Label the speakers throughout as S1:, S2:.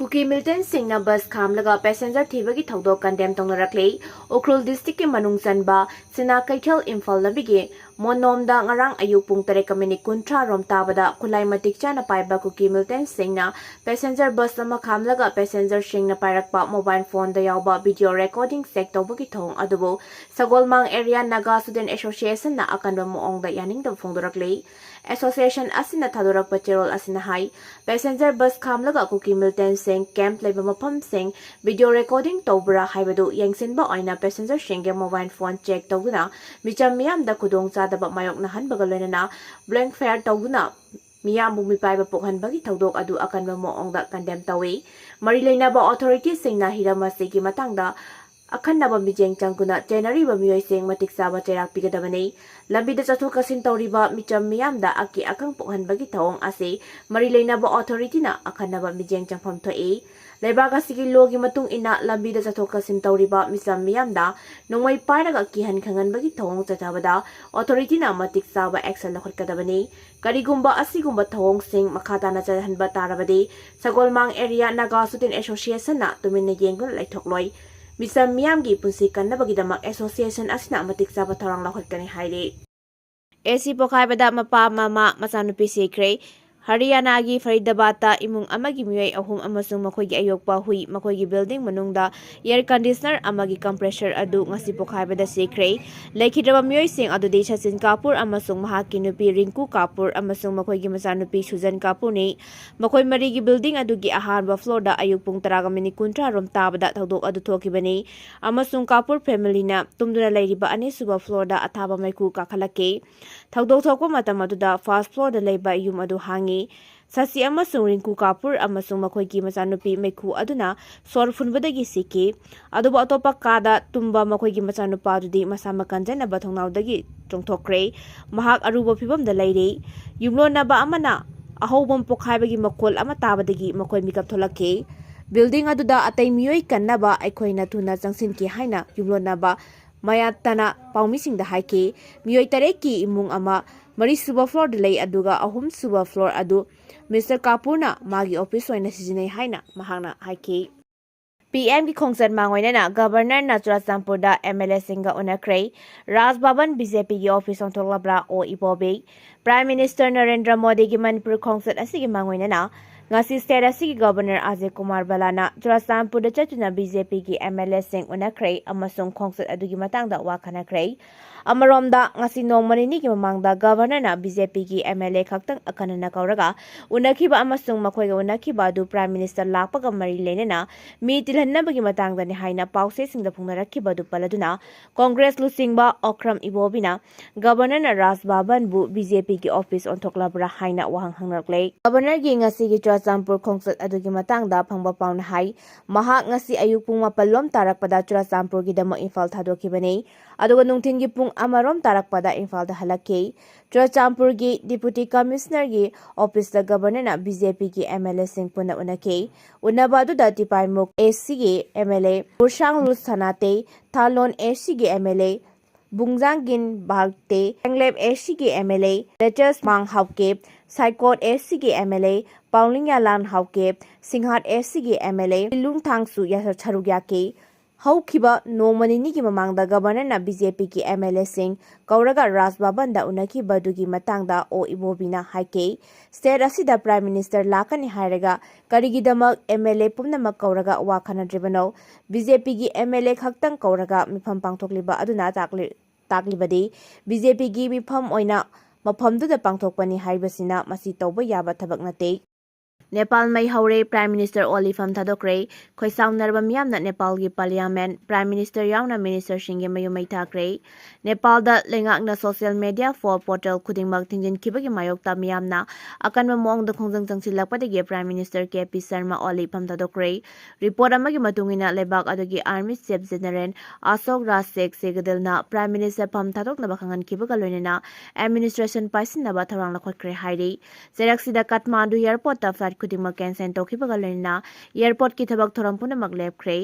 S1: Kuki Militant Singna bus Khamlaga passenger thibagi thawdok condemn Tourakli, Ukrul district ki manung chanba, Sina Kaichal Imphal labigi, Monomda ngarang ayuk pung tere kamini kuntra rom tabada, kulay matik chana paiba Kuki Militant Singna, passenger bus nama Khamlaga passenger Singna pairakpa mobile phone da yawba video recording sek tawbagi thong adubo, Sagolmang area Naga Student Association na akanba muong da yaning da Tourakli. Association asina thadurak pacherol asina hai passenger bus Khamlaga Kuki Militant sing camp leba mafam sing video recording tawbra haibadu yengsinba oina passenger singge mobile phone check tawguna micham miyam da khudong chadaba mayok na hanbaga loinana blank fare tawguna miyam bumi paiba pokhanbagi thawdok adu akanba moongda condemn tawi mari leinaba authorities singna hirama sigi matangda Akhanaba mijeng changkuna January ba miyoy sing matik saba cherak pigadabani lambi da chathok kasin tawriba micham miyamda aki akang pokhanbagi thawong ase marilainaba authority na akhanaba mijeng changpham thoi lebaga sigi logi matung ina lambi da chathok kasin tawriba micham miyamda nongmai pairaga kihan khanganbagi thawong chathabada authority na matik saba action lakhotkadabani karigumba asigumba thawong sing makhatana chahanba tarabadi Sagolmang area Naga Student Association na tuminna yengun laithokloi Misam miyamgi punsikan na bagidamak association asina matik sa patarang lakot kani haili. Esi pokay bada mapa mama masanupi sikre, Haryanagi Faridabata imung amagi miyoy ahum amasung makoygi ayokpa hui makoygi building manungda air conditioner amagi compressor adu ngasi pokay bada sikre, laikhidraba miyoy sing adu de Sachin Kapur amasung mahaki nupi Rinku Kapur amasung makoygi masanupi Susan Kapur ni makoy marigi building adu gi aharba floor da ayukpung taragamini kuntra rom tabada thawdok adu thokibani amasung Kapur family na tumduna lairiba ani suba floor da athaba maiku kakhalake thawdok thokpa matam aduda first floor da leiba yum adu hangi Sasi amasung Rinku Kapur amasung makoygi masanupi mekhu aduna sor funbadagi siki aduba atopa kada tumba makoygi masanupa adudi masama kanjana bathongnawdagi chongthokre mahak aruba phibam da leire yumlo naba amana ahobam pokhaibagi makol ama tabadagi makoy mikap tholake building aduda atay miyoy kannaba aikoina tuna changsinki haina yumlo naba mayatana paumisingda haike miyoy tareki imung ama Mari suba floor delay aduga ahum suba floor adu Mr. Kapurna magi office oina sijinay haina mahangna haiki PM ki khongsan mangoina na governor na Tourakli MLA singa unakray Raj Bhavan BJP ki office on tolabra o ibobe Prime Minister Narendra Modi ki Manipur khongsan asigi mangoina na ngasi state asigi governor Ajay Kumar Balana Tourakli da chatuna BJP ki MLA sing unakray amasung khongsan adugi matangda wakhanakray Amaromda ngasi nongmanini ki mamangda governor na BJP ki MLA khaktang akanana kauraga unakiba amasung makoyga unakiba du Prime Minister lakpaga mari lenena mi tilhannabagi matangda ni haina pause singda phungnarakkiba du paladuna Congress lusingba Okram Ibobina governor na Raj Bhavan bu BJP ki office on thoklabra haina wahang hangnaklei governor gi ngasi ki Tourakli khongsat adugi matangda phangba pauna hai mahak ngasi ayuk pung mapalom tarakpada Tourakli gi dama Imphal thadokibani aduga nungthin gi pung amarom tarakpada Imphal da halake Tourakli gi deputy commissioner gi office da governor na BJP ki MLA sing puna unake unabadu da tipaimuk AC gi MLA Burshang Lus Thanate Thalon AC gi MLA Bungjangin Bagte Engleb AC gi MLA Letters Mang Hauke Saikot AC gi MLA Paulingya Lan Hauke Singhat AC gi MLA Lungthangsu yasa charugyake Haukiba nomanini ki mamangda governor na BJP ki MLA sing kauraga Raj Bhavan da unaki badugi matangda o ibobina haike state asida Prime Minister lakani hairaga karigidamak MLA pumnamak kauraga wakhana dribano BJP ki MLA khaktang kauraga mifam pangthokliba aduna taklibadi BJP ki mifam oina mafamduda pangthokpani haibasina masi tawba yaba thabak nate Nepal may haure Prime Minister Olifam Thadokre, Khoisaung Narba Miyamna Nepal gi Parliament, Prime Minister Yauna Minister Singye Mayumay Thakre, Nepal da lengak na social media for portal Kudingmak Tingjin Kibagi Mayokta Miyamna, akan mamuang da khongjang changsilakpadagi Prime Minister KP Sharma Olifam Thadokre, report amagi matungina lebak adugi Army Chief General Asok Raj Sheikh Segadil na Prime Minister Pham Thadok na bakangan kibaga loinena administration paisin na ba tharang lakhot kre hairi, Seraksida Kathmandu airport ta flight खुदिमक cancel तौखिबगा लोइना airport की थबक theorem पुनमक लेपख्रे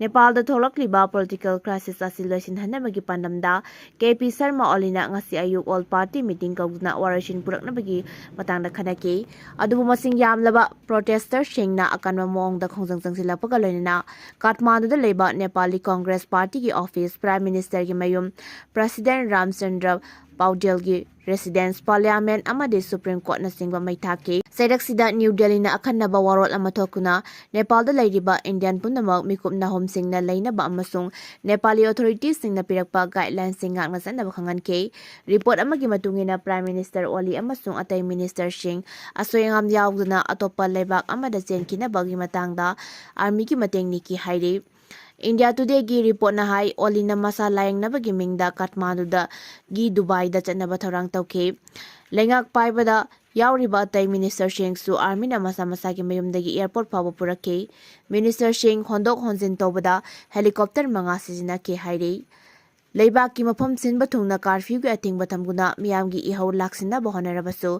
S1: Nepal दा थोरक्लिबा political crisis असि लोइसिनहनबगी पांडमदा केपी शर्मा ओलीना ngasi ayuk all party meeting kauduna warashin puraknabagi matangda khanaki adubu masing yamlaba protester Singna akanwa mongda khongjang jangsilapga loinana Kathmandu da leba Nepali Congress Party ki office Prime Minister ki mayum President Ramchandra Paudel ki residence parliament amade Supreme Court na singba maithaki Saidaksida New Delhi na akhanaba warol amathokuna Nepal da lairiba Indian punamak mikup na hom singna lainaba amasung Nepali authorities singna pirakpa guidelines singak na sanaba khanganke report amagi matungina Prime Minister Oli amasung atay Minister Singh asoyangam yauduna atopa lebak amada chenkina bagi matangda army ki mateng niki hairi India Today gi report na hai Oli na masa layang na bagi mingda Kathmandu da gi Dubai da chanaba thorang tawke lengak paibada yauriba tay Minister Singh su army na masa masa ki mayumdagi airport phawa purake Minister Singh hondok honjin tawbada helicopter manga sijina ke hairi Leibak ki mafam sinba thungna curfew ki ating batamguna miyam gi ihau laksina bahonarabasu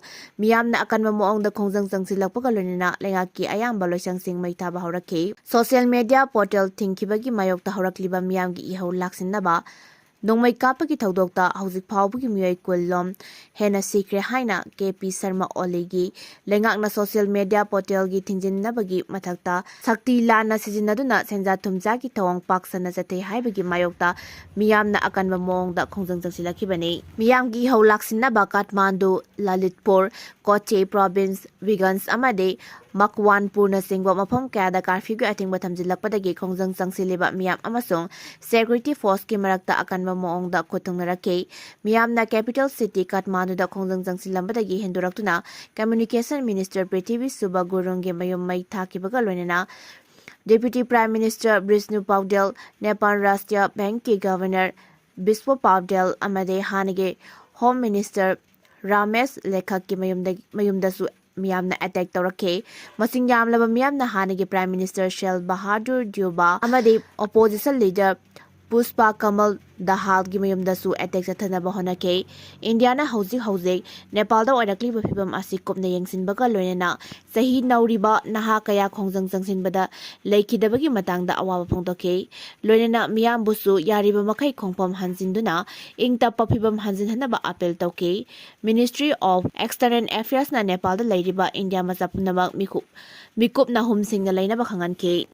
S1: miyam na akanwa moong da khongjang jangsilakpaga loinana lengak ki ayamba loisang sing maitha bahorake social media portal thingkibagi mayokta horakliba miyam gi ihau laksina ba Nongmai kapagi thaudokta hauzik phawbugi miyoi kullom hena sikre haina KP Sharma Olegi lengak na social media portal gi thinjinnabagi mathakta sakti lana sijinaduna senja thumja ki thawang paksana jatei haibagi mayokta miyamna akanba mongda khongjang jangsilakibani miyam gi haulaksinna ba Kathmandu Lalitpur Koche province Vigans amade Makwanpur na singwa mafam kayada curfew gi ating bathamjilakpadagi khongjang jangsileba miyam amasung security force ki marakta akanba moongda khotungnarake miyamna capital city Kathmandu da khongjang jangsilambadagi henduraktuna communication minister Prithvi Suba Gurungge mayum mai thakibaga loinana Deputy Prime Minister Vishnu Paudel Nepal Rashtriya Bank ki Governor Biswa Paudel amade hanige Home Minister Ramesh Lekhak ki mayumdasu miyamna attack tawrake masing yamlaba miyamna hanagi Prime Minister Shel Bahadur Deuba amade opposition leader Pushpa Kamal Dahal gi mayumdasu attack chathanaba honake Indiana hauzik Nepal da oirakliba phibam asi kopna yengsinbaga loinana sahi nauriba naha kaya khongjang jangsinbada leikidabagi matangda awaba phongdoke loinana miyam busu yariba makai khongpam hanjinduna ingta paphibam hanjinhanaba appeal tawke Ministry of External Affairs na Nepal da lairiba India masapunamak mikup na humsing na lainaba khanganke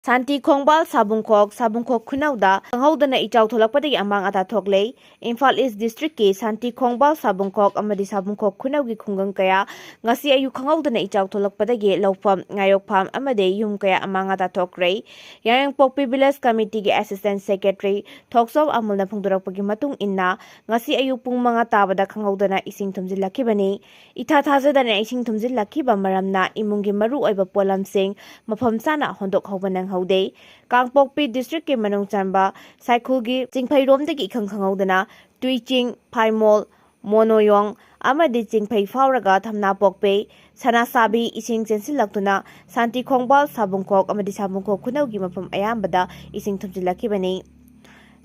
S1: Santi Khongbal Sabungkhok Khunauda Anghaudana Ichau Tholakpadagi Amang Ata Thoklei Imphal East District ki Santi Khongbal Sabungkhok amadi Sabungkhok Khunaugi Khungang kaya ngasi ayu Khangaudana Ichau Tholakpadagi Lawfam Ngayokpham amade yum kaya Amang Ata Thokrei Yangpokpi Village Committee ki Assistant Secretary Thoksom Amulna Phungdurakpagi matung inna ngasi ayu pung manga tabada Khangaudana ising thumjilakibani itha thajadana ising thumjilakhiba maramna imungi maru oiba polamsing mafam sana hondok haubanang haude Kangpokpi district ke manung chanba Saikhulgi Chingphairomdagi khangkhanghaudana Tuiching Phaimol Monoyong amadi Chingphai fauraga thamna pokpe Sanasabi ising chensilaktuna Santi Khongbal Sabungkhok amadi Sabungkhok Khunaugi mafam ayambada ising thumjilakibani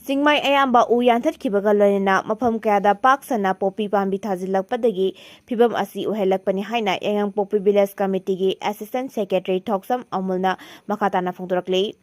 S1: Singmai ayamba u yanthakhibaga loinana mafam kayada paksana popi pambi thajilakpadagi phibam asi uhelakpani haina Yangpokpi Village Committee ki Assistant Secretary Thoksam Amulna makhatana phongdurakli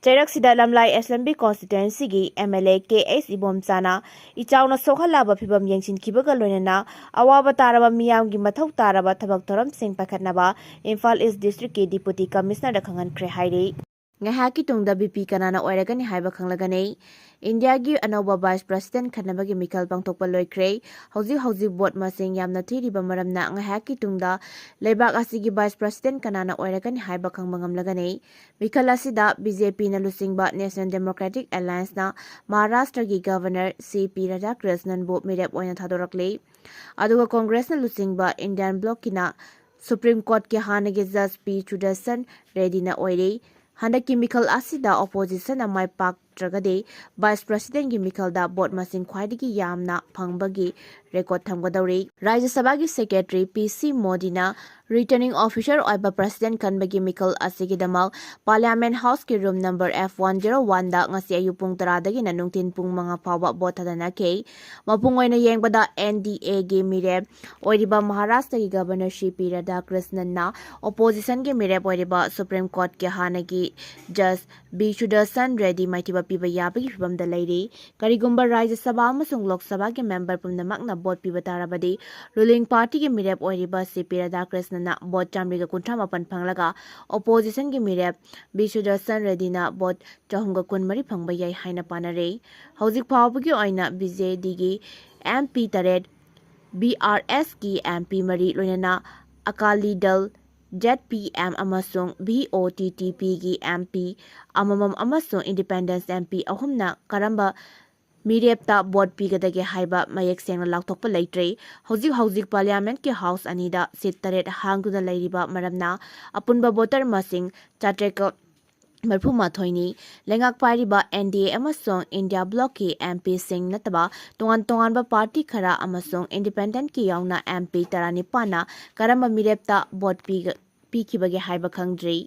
S1: Chairaksida Lamlai SMB constituency gi MLA KS Ibomchana ichauna sokhalaba phibam yengsinkhibaga loinana awaba taraba miyam gi mathau taraba thabak thoram sing pakhatnaba Imphal East District ki Deputy Commissioner da khangan khre hairi ngahaki tungda BP kanana oiragani haiba khanglagani India gi anouba Vice President khanabagi mikhal pangthokpa loikre hauji vote masing yamna thiriba maramna ngahaki tungda leibak asigi Vice President kanana oiragani haiba khangbangamlagani mikhal asida BJP na lusingba National Democratic Alliance na Maharashtra gi Governor CP Radhakrishnan bu mirep oina thadorakle aduga Congress na lusingba Indian Bloc kina Supreme Court ki hanagi Judge P Sudarshan Reddy na oire Handaki mikhal asida opposition na mai pak ꯅꯠꯇ꯭ꯔꯒꯗꯤ vice ꯄ꯭ꯔꯁꯤꯗꯦꯟꯒꯤ ꯃꯤꯈꯜꯗ vote ꯃꯁꯤꯡ ꯈ꯭ꯋꯥꯏꯗꯒꯤ ꯌꯥꯝꯅ ꯐꯪꯕꯒꯤ record ꯊꯝꯒꯗꯧꯔꯤ꯫ ꯔꯥꯖ꯭ꯌ ꯁꯚꯥꯒꯤ secretary ꯄꯤ.ꯁꯤ. ꯃꯣꯗꯤꯅ returning officer ꯑꯣꯏꯕ president ꯈꯟꯕꯒꯤ ꯃꯤꯈꯜ ꯑꯁꯤꯒꯤꯗꯃꯛ ꯄꯥꯔꯂꯤꯌꯥꯃꯦꯟꯠ ꯍꯥꯎꯁꯀꯤ ꯔꯨꯝ ꯅꯝꯕꯔ F101ꯗ ꯉꯁꯤ ꯑꯌꯨꯛ ꯄꯨꯡ 10ꯗꯒꯤꯅ ꯅꯨꯡꯊꯤꯜ ꯄꯨꯡ 5 ꯐꯥꯎꯕ ꯚꯣꯠ ꯊꯥꯗꯅꯈꯤ꯫ ꯃꯄꯨꯡ ꯑꯣꯏꯅ ꯌꯦꯡꯕꯗ NDAꯒꯤ ꯃꯤꯔꯦꯞ ꯑꯣꯏꯔꯤꯕ ꯃꯍꯥꯔꯥꯁ꯭ꯇ꯭ꯔꯒꯤ ꯒꯚꯔꯅꯔ ꯁꯤ ꯄꯤ ꯔꯥꯙꯥꯀ꯭ꯔꯤꯁꯅꯟꯅ ꯑꯣꯄꯣꯖꯤꯁꯟꯒꯤ ꯃꯤꯔꯦꯞ ꯑꯣꯏꯔꯤꯕ ꯁꯨꯄ꯭ꯔꯤꯝ ꯀꯣꯔꯠꯀꯤ ꯍꯥꯟꯅꯒꯤ ꯖꯁ ꯕꯤ ꯁꯨꯗꯔꯁꯟ ꯔꯦꯗꯤ ꯃꯥꯏꯊꯤꯕ ꯄꯤꯕ ꯌꯥꯕꯒꯤ ꯐꯤꯚꯝꯗ ꯂꯩꯔꯤ꯫ ꯀꯔꯤꯒꯨꯝꯕ ꯔꯥꯖ꯭ꯌ ꯁꯚꯥ ꯑꯃꯁꯨꯡ ꯂꯣꯛ ꯁꯚꯥꯒꯤ ꯃꯦꯝꯕꯔ ꯄꯨꯝꯅꯃꯛꯅ ꯚꯣꯠ ꯄꯤꯕ ꯇꯥꯔꯕꯗꯤ ꯔꯨꯂꯤꯡ ꯄꯥꯔꯇꯤꯒꯤ ꯃꯤꯔꯦꯞ ꯑꯣꯏꯔꯤꯕ ꯁꯤ ꯄꯤ ꯔꯥꯙꯥꯀ꯭ꯔꯤꯁꯅꯟꯅ ꯚꯣꯠ 138 ꯐꯪꯂꯒ ꯑꯣꯄꯣꯖꯤꯁꯟꯒꯤ ꯃꯤꯔꯦꯞ ꯕꯤ ꯁꯨꯗꯔꯁꯟ ꯔꯦꯗꯤꯅ ꯚꯣꯠ 313 ꯐꯪꯕ ꯌꯥꯏ ꯍꯥꯏꯅ ꯄꯥꯅꯔꯤ꯫ ꯍꯧꯖꯤꯛ ꯐꯥꯎꯕꯒꯤ ꯑꯣꯏꯅ BJDꯒꯤ MP 8, BRSꯀꯤ MP 3 ꯂꯣꯏꯅꯅ ꯑꯀꯥꯂꯤ ꯗꯜ, ZPM ꯑꯃꯁꯨꯡ VOTTPꯒꯤ MP ꯑꯃꯃꯝ ꯑꯃꯁꯨꯡ ꯏꯟꯗꯤꯄꯦꯟꯗꯦꯟꯁ MP 3ꯅ ꯀꯔꯝꯕ ꯃꯤꯔꯦꯞꯇ ꯚꯣꯠ ꯄꯤꯒꯗꯒꯦ ꯍꯥꯏꯕ ꯃꯌꯦꯛ ꯁꯦꯡꯅ ꯂꯥꯎꯊꯣꯛꯄ ꯂꯩꯇ꯭ꯔꯤ꯫ ꯍꯧꯖꯤꯛ ꯄꯥꯔꯂꯤꯌꯥꯃꯦꯟꯠꯀꯤ ꯍꯥꯎꯁ ꯑꯅꯤꯗ ꯁꯤꯠ 8 ꯍꯥꯡꯗꯨꯅ ꯂꯩꯔꯤꯕ ꯃꯔꯝꯅ ꯑꯄꯨꯟꯕ ꯚꯣꯇꯔ ꯃꯁꯤꯡ 434ꯅꯤ꯫ ꯂꯩꯉꯥꯛ ꯄꯥꯏꯔꯤꯕ NDA ꯑꯃꯁꯨꯡ ꯏꯟꯗꯤꯌꯥ ꯕ꯭ꯂꯣꯛꯀꯤ MPꯁꯤꯡ ꯅꯠꯇꯕ ꯇꯣꯉꯥꯟ-ꯇꯣꯉꯥꯟꯕ ꯄꯥꯔꯇꯤ ꯈꯔ ꯑꯃꯁꯨꯡ ꯏꯟꯗꯤꯄꯦꯟꯗꯦꯟꯠꯀꯤ ꯌꯥꯎꯅ MP 19ꯅ ꯀꯔꯝꯕ ꯃꯤꯔꯦꯞꯇ ꯚꯣꯠ ꯄꯤꯈꯤꯕꯒꯦ ꯍꯥꯏꯕ ꯈꯪꯗ꯭ꯔꯤ꯫